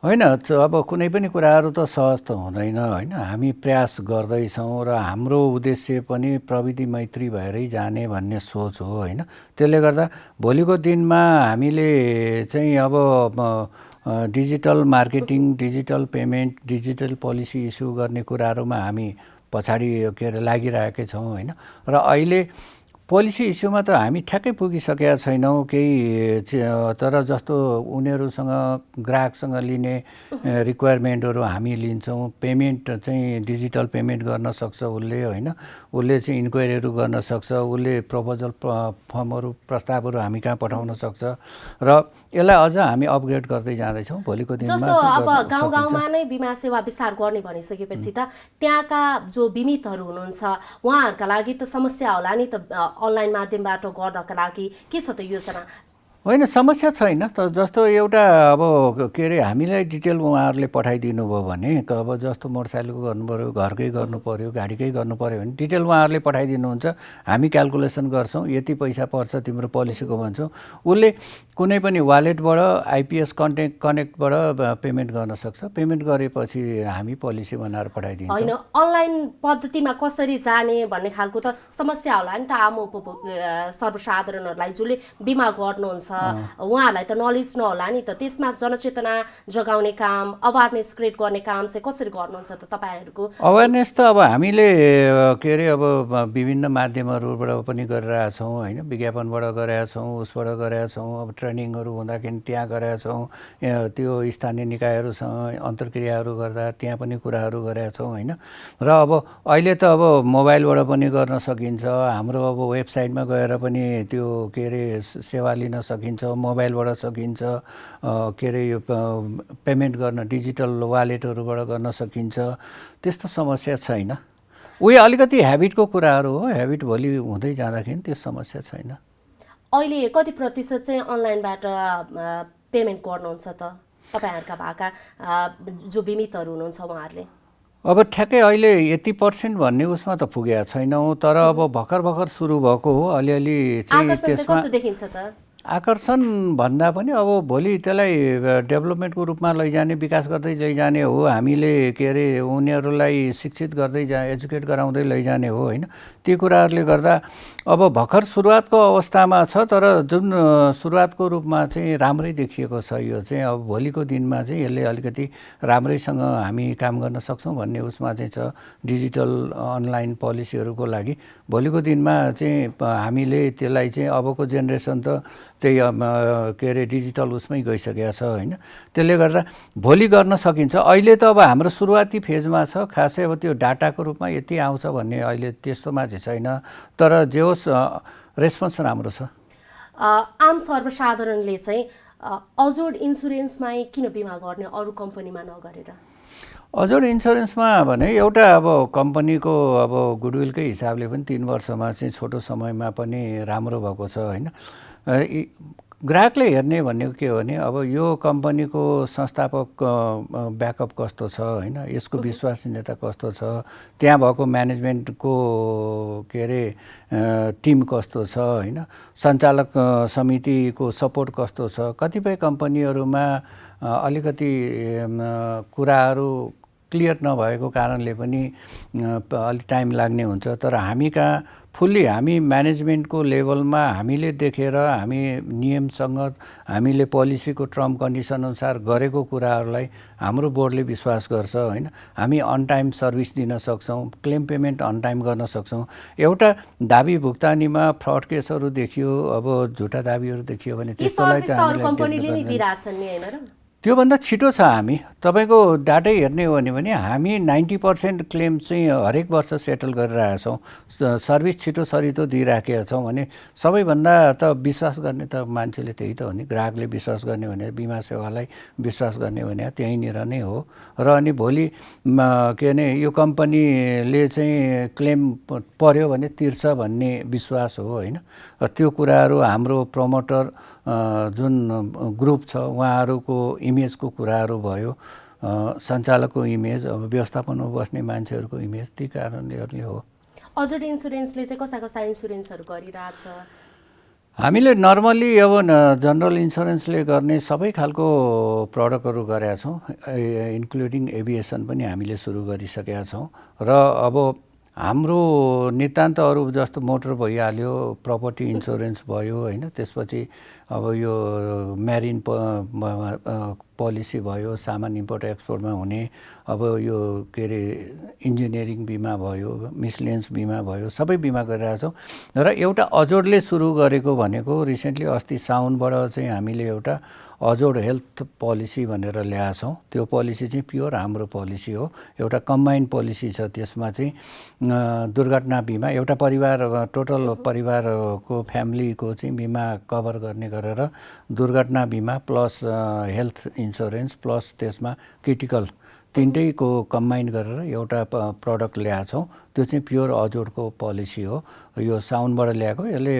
होइन, अब कुनै पनि कुराहरू त सहज त हुँदैन होइन। हामी प्रयास गर्दैछौँ र हाम्रो उद्देश्य पनि प्रविधि मैत्री भएरै जाने भन्ने सोच हो होइन। त्यसले गर्दा भोलिको दिनमा हामीले चाहिँ अब digital marketing, digital payment, digital policy issue गर्ने कुराहरूमा हामी पछाडि के अरे लागिरहेकै छौँ होइन। र अहिले पोलिसी इस्युमा त हामी ठ्याक्कै पुगिसकेका छैनौँ केही, तर जस्तो उनीहरूसँग ग्राहकसँग लिने रिक्वायरमेन्टहरू हामी लिन्छौँ। पेमेन्ट चाहिँ डिजिटल पेमेन्ट गर्न सक्छ उसले होइन, उसले चाहिँ इन्क्वायरीहरू गर्न सक्छ, उसले प्रपोजल फर्महरू प्रस्तावहरू हामी कहाँ पठाउन सक्छ र यसलाई अझ हामी अपग्रेड गर्दै जाँदैछौँ। भोलिको दिनमा जस्तो अब गाउँ गाउँमा नै बिमा सेवा विस्तार गर्ने भनिसकेपछि त त्यहाँका जो बिमितहरू हुनुहुन्छ उहाँहरूका लागि त समस्या होला नि त, अनलाइन माध्यमबाट गर्नका लागि के छ त योजना? होइन, समस्या छैन। तर जस्तो एउटा अब के अरे हामीलाई डिटेल उहाँहरूले पठाइदिनु भयो भने अब जस्तो मोटरसाइकलको गर्नु पऱ्यो, घरकै गर्नु पऱ्यो, गाडीकै गर्नु पऱ्यो भने डिटेल उहाँहरूले पठाइदिनुहुन्छ। हामी क्यालकुलेसन गर्छौँ, यति पैसा पर्छ तिम्रो पोलिसीको भन्छौँ। उसले कुनै पनि वालेटबाट आइपिएस कनेक्टबाट पेमेन्ट गर्न सक्छ। पेमेन्ट गरेपछि हामी पोलिसी बनाएर पठाइदिन्छौँ। होइन, अनलाइन पद्धतिमा कसरी जाने भन्ने खालको त समस्या होला नि त आम सर्वसाधारणहरूलाई जसले बिमा गर्नुहुन्छ उहाँहरूलाई त नलेज नहोला नि त। त्यसमा जनचेतना जगाउने काम, अवेरनेस क्रिएट गर्ने काम चाहिँ कसरी गर्नुहुन्छ त तपाईँहरूको? अवेरनेस त अब हामीले के अरे अब विभिन्न माध्यमहरूबाट पनि गरिरहेका छौँ होइन, विज्ञापनबाट गरेका छौँ, उसबाट गरेका छौँ, अब ट्रेनिङहरू हुँदाखेरि त्यहाँ गरेका छौँ, त्यो स्थानीय निकायहरूसँग अन्तर्क्रियाहरू गर्दा त्यहाँ पनि कुराहरू गरेका छौँ होइन। र अब अहिले त अब मोबाइलबाट पनि गर्न सकिन्छ, हाम्रो अब वेबसाइटमा गएर पनि त्यो के अरे सेवा लिन सकिन्छ, मोबाइलबाट सकिन्छ, के अरे यो पेमेन्ट गर्न डिजिटल वालेटहरूबाट गर्न सकिन्छ। त्यस्तो समस्या छैन। उयो अलिकति ह्याबिटको कुराहरू हो, ह्याबिट भोलि हुँदै जाँदाखेरि त्यो समस्या छैन। अहिले कति प्रतिशत चाहिँ अनलाइनबाट पेमेन्ट गर्नुहुन्छ त तपाईँहरूका भएका जो बिमितहरू हुनुहुन्छ उहाँहरूले? अब ठ्याक्कै अहिले यति % भन्ने उसमा त पुगेका छैनौँ, तर अब भर्खर सुरु भएको हो। अलिअलि चाहिँ आकर्षण चाहिँ त्यसमा कस्तो देखिन्छ त? आकर्षण भन्दा पनि अब भोलि त्यसलाई डेभलपमेन्टको रूपमा लैजाने, विकास गर्दै लैजाने हो। हामीले के अरे उनीहरूलाई शिक्षित गर्दै एजुकेट गराउँदै लैजाने हो होइन। ती कुराहरूले गर्दा अब भर्खर सुरुवातको अवस्थामा छ, तर जुन सुरुवातको रूपमा चाहिँ राम्रै देखिएको छ। यो चाहिँ अब भोलिको दिनमा चाहिँ यसले अलिकति राम्रैसँग हामी काम गर्न सक्छौँ भन्ने उसमा चाहिँ छ। डिजिटल अनलाइन पोलिसीहरूको लागि भोलिको दिनमा चाहिँ हामीले त्यसलाई चाहिँ अबको जेनेरेसन त त्यही के अरे डिजिटल उसमै गइसकेको छ होइन। त्यसले गर्दा भोलि गर्न सकिन्छ। अहिले त अब हाम्रो सुरुवाती फेजमा छ। खासै अब त्यो डाटाको रूपमा यति आउँछ भन्ने अहिले त्यस्तोमा चाहिँ छैन, तर जे होस् रेस्पोन्स राम्रो छ। आम सर्वसाधारणले चाहिँ अजोड इन्सुरेन्समै किन बिमा गर्ने अरू कम्पनीमा नगरेर? अजोड इन्सुरेन्समा भने एउटा अब कम्पनीको अब गुडविलकै हिसाबले पनि 3 वर्षमा चाहिँ छोटो समयमा पनि राम्रो भएको छ होइन। ग्राहकले हेर्ने भनेको के हो भने अब यो कम्पनीको संस्थापक ब्याकअप कस्तो छ होइन, यसको विश्वसनीयता कस्तो छ, त्यहाँ भएको म्यानेजमेन्टको के अरे टिम कस्तो छ होइन, सञ्चालक समितिको सपोर्ट कस्तो छ। कतिपय कम्पनीहरूमा अलिकति कुराहरू क्लियर नभएको कारणले पनि अलि टाइम लाग्ने हुन्छ। तर हामी कहाँ फुल्ली हामी म्यानेजमेन्टको लेभलमा हामीले देखेर हामी नियमसँग हामीले पोलिसीको टर्म कन्डिसन अनुसार गरेको कुराहरूलाई हाम्रो बोर्डले विश्वास गर्छ होइन। हामी अन टाइम सर्भिस दिन सक्छौँ, क्लेम पेमेन्ट अन टाइम गर्न सक्छौँ। एउटा दाबी भुक्तानीमा फ्रड केसहरू देखियो, अब झुटा दाबीहरू देखियो भने त्यसलाई त हामीले त्योभन्दा छिटो छ। हामी तपाईँको डाटै हेर्ने हो भने हामी 90% क्लेम चाहिँ हरेक वर्ष सेटल गरिरहेका छौँ। सर्भिस छिटो सरितो दिइराखेका छौँ भने सबैभन्दा त विश्वास गर्ने त मान्छेले त्यही त हो नि। ग्राहकले विश्वास गर्ने भने, बिमा सेवालाई विश्वास गर्ने भने त्यहीँनिर नै हो। र अनि भोलि के भने यो कम्पनीले चाहिँ क्लेम पर्यो भने तिर्छ भन्ने विश्वास हो होइन। त्यो कुराहरू हाम्रो प्रमोटर जुन ग्रुप छ उहाँहरूको इमेजको कुराहरू भयो, सञ्चालकको इमेज, अब व्यवस्थापनमा बस्ने मान्छेहरूको इमेज, ती कारणले हो। अजोड इन्सुरेन्सले चाहिँ कस्ता कस्ता इन्सुरेन्सहरू गरिरहेछ? हामीले नर्मली अब जनरल इन्सुरेन्सले गर्ने सबै खालको प्रडक्टहरू गरेका छौँ, इन्क्लुडिङ एभिएसन पनि हामीले सुरु गरिसकेका छौँ। र अब हाम्रो नितान्त अरू जस्तो मोटर भइहाल्यो, प्रपर्टी इन्सुरेन्स भयो होइन, त्यसपछि अब यो म्यारिन पोलिसी भयो, सामान इम्पोर्ट एक्सपोर्टमा हुने, अब यो के अरे इन्जिनियरिङ बिमा भयो, मिसलेन्स बिमा भयो, सबै बिमा गरिरहेका छौँ। र एउटा अजोडले सुरु गरेको भनेको रिसेन्टली अस्ति साउनबाट चाहिँ हामीले एउटा अजोड हेल्थ पोलिसी भनेर ल्याएका छौँ। त्यो पोलिसी चाहिँ प्योर हाम्रो पोलिसी हो। एउटा कम्बाइन्ड पोलिसी छ। त्यसमा चाहिँ दुर्घटना बिमा, एउटा परिवार टोटल परिवारको फ्यामिलीको चाहिँ बिमा कभर गर्ने गरेर दुर्घटना बिमा प्लस हेल्थ इन्सुरेन्स प्लस त्यसमा क्रिटिकल तिनटैको कम्बाइन गरेर एउटा प्रडक्ट ल्याएको छौँ। त्यो चाहिँ प्योर अजोडको पोलिसी हो। यो साउनबाट ल्याएको, यसले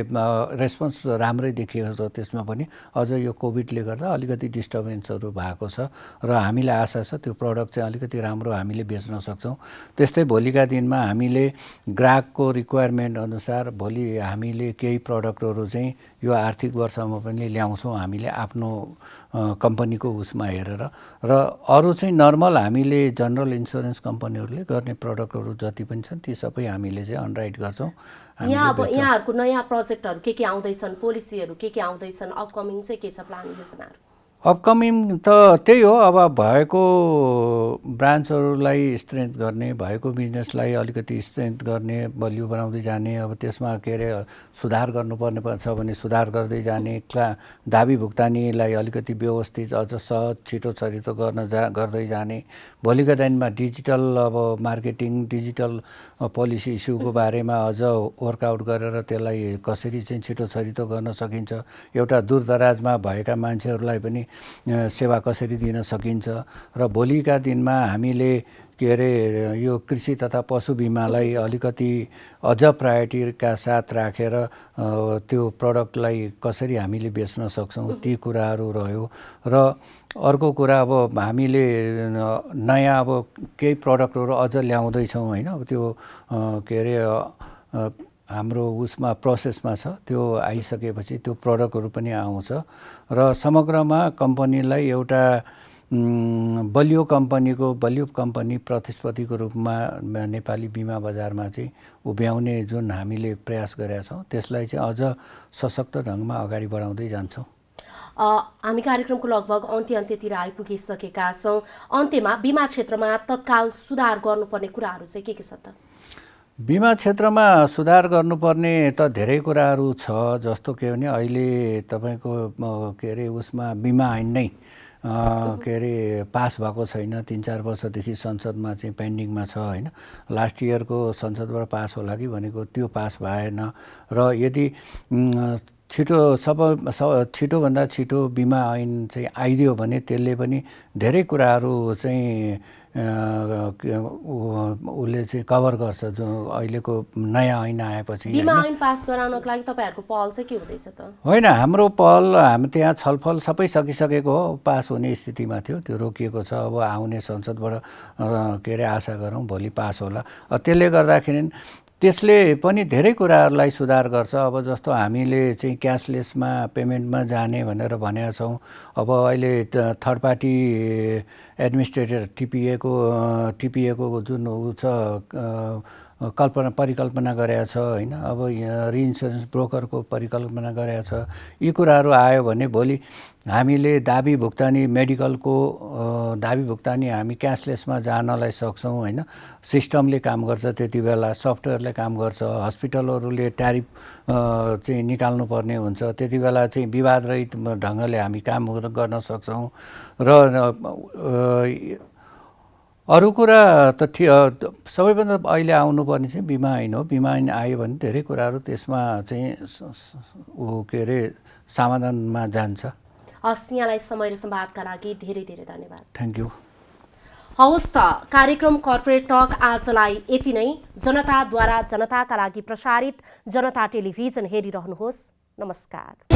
रेस्पोन्स राम्रै देखिएको छ। त्यसमा पनि अझ यो कोभिडले गर्दा अलिकति डिस्टर्बेन्सहरू भएको छ र हामीलाई आशा छ त्यो प्रडक्ट चाहिँ अलिकति राम्रो हामीले बेच्न सक्छौँ। त्यस्तै भोलिका दिनमा हामीले ग्राहकको रिक्वायरमेन्ट अनुसार भोलि हामीले केही प्रडक्टहरू चाहिँ यो आर्थिक वर्षमा पनि ल्याउँछौँ हामीले आफ्नो कम्पनीको उसमा हेरेर। र अरू चाहिँ नर्मल हामीले जनरल इन्सुरेन्स कम्पनीहरूले गर्ने प्रडक्टहरू जति पनि छन् ती सबै हामीले चाहिँ अनराइट गर्छौँ। यहाँ अब यहाँहरूको नयाँ प्रोजेक्टहरू के आउँदैछन्, पोलिसीहरू के आउँदैछन्, अपकमिङ चाहिँ के छ प्लान योजनाहरू? अपकमिङ त त्यही हो, अब भएको ब्रान्चहरूलाई स्ट्रेन्थ गर्ने, भएको बिजनेसलाई अलिकति स्ट्रेन्थ गर्ने, बलियो बनाउँदै जाने। अब त्यसमा के अरे सुधार गर्नुपर्ने छ भने सुधार गर्दै जाने, दाबी भुक्तानीलाई अलिकति व्यवस्थित अझ सहज छिटो छरितो गर्दै जाने। भोलिका दिनमा डिजिटल अब मार्केटिङ, डिजिटल पोलिसी इस्युको बारेमा अझ वर्कआउट गरेर त्यसलाई कसरी चाहिँ छिटो छरितो गर्न सकिन्छ, एउटा दूरदराजमा भएका मान्छेहरूलाई पनि सेवा कसरी दिन सकिन्छ। र भोलिका दिनमा हामीले के अरे यो कृषि तथा पशु बिमालाई अलिकति अझ प्रायोरिटीका साथ राखेर त्यो प्रडक्टलाई कसरी हामीले बेच्न सक्छौँ ती कुराहरू रह्यो। र अर्को कुरा अब हामीले नयाँ अब केही प्रडक्टहरू अझ ल्याउँदैछौँ होइन। अब त्यो के अरे हाम्रो उसमा प्रोसेसमा छ, त्यो आइसकेपछि त्यो प्रडक्टहरू पनि आउँछ। र समग्रमा कम्पनीलाई एउटा बलियो कम्पनी प्रतिस्पर्धीको रूपमा नेपाली बिमा बजारमा चाहिँ उभ्याउने जुन हामीले प्रयास गरेका छौँ त्यसलाई चाहिँ अझ सशक्त ढङ्गमा अगाडि बढाउँदै जान्छौँ। हामी कार्यक्रमको लगभग अन्त्यतिर आइपुगिसकेका छौँ। अन्त्यमा बिमा क्षेत्रमा तत्काल सुधार गर्नुपर्ने कुराहरू चाहिँ के छ त? बिमा क्षेत्रमा सुधार गर्नुपर्ने त धेरै कुराहरू छ। जस्तो के भने अहिले तपाईँको के अरे उसमा बिमा ऐन नै के अरे पास भएको छैन। 3-4 वर्षदेखि संसदमा चाहिँ पेन्डिङमा छ होइन। लास्ट इयरको संसदबाट पास होला कि भनेको त्यो पास भएन। र यदि छिटोभन्दा छिटो बिमा ऐन चाहिँ आइदियो भने त्यसले पनि धेरै कुराहरू चाहिँ उसले चाहिँ कभर गर्छ। जो अहिलेको नयाँ ऐन आएपछि बिमा ऐन पास गराउनको लागि तपाईँहरूको पहल चाहिँ के हुँदैछ त? होइन, हाम्रो पहल हामी त्यहाँ छलफल सबै सकिसकेको हो, पास हुने स्थितिमा थियो, त्यो रोकिएको छ। अब आउने संसदबाट के अरे आशा गरौँ भोलि पास होला। त्यसले गर्दाखेरि त्यसले पनि धेरै कुराहरूलाई सुधार गर्छ। अब जस्तो हामीले चाहिँ क्यासलेसमा पेमेन्टमा जाने भनेर भनेका छौँ। अब अहिले थर्ड पार्टी एडमिनिस्ट्रेटर टिपिएको जुन ऊ छ परिकल्पना गरेका छ होइन। अब यहाँ रिइन्सुरेन्स ब्रोकरको परिकल्पना गरेका छ। यी कुराहरू आयो भने भोलि हामीले दाबी भुक्तानी, मेडिकलको दाबी भुक्तानी हामी क्यासलेसमा जानलाई सक्छौँ होइन। सिस्टमले काम गर्छ, त्यति बेला सफ्टवेयरले काम गर्छ। हस्पिटलहरूले ट्यारिफ चाहिँ निकाल्नुपर्ने हुन्छ, त्यति बेला चाहिँ विवादरहित ढङ्गले हामी काम गर्न सक्छौँ। र अरू कुरा त सबैभन्दा अहिले आउनुपर्ने चाहिँ बिमा ऐन हो। बिमा ऐन आयो भने धेरै कुराहरू त्यसमा चाहिँ के अरे समाधानमा जान्छ। हस्, यहाँलाई समय र संवादका लागि धेरै धेरै धन्यवाद। Thank you. हवस् त, कार्यक्रम कर्पोरेट टक आजलाई यति नै। जनताद्वारा जनताका लागि प्रसारित जनता टेलिभिजन हेरिरहनुहोस्। नमस्कार।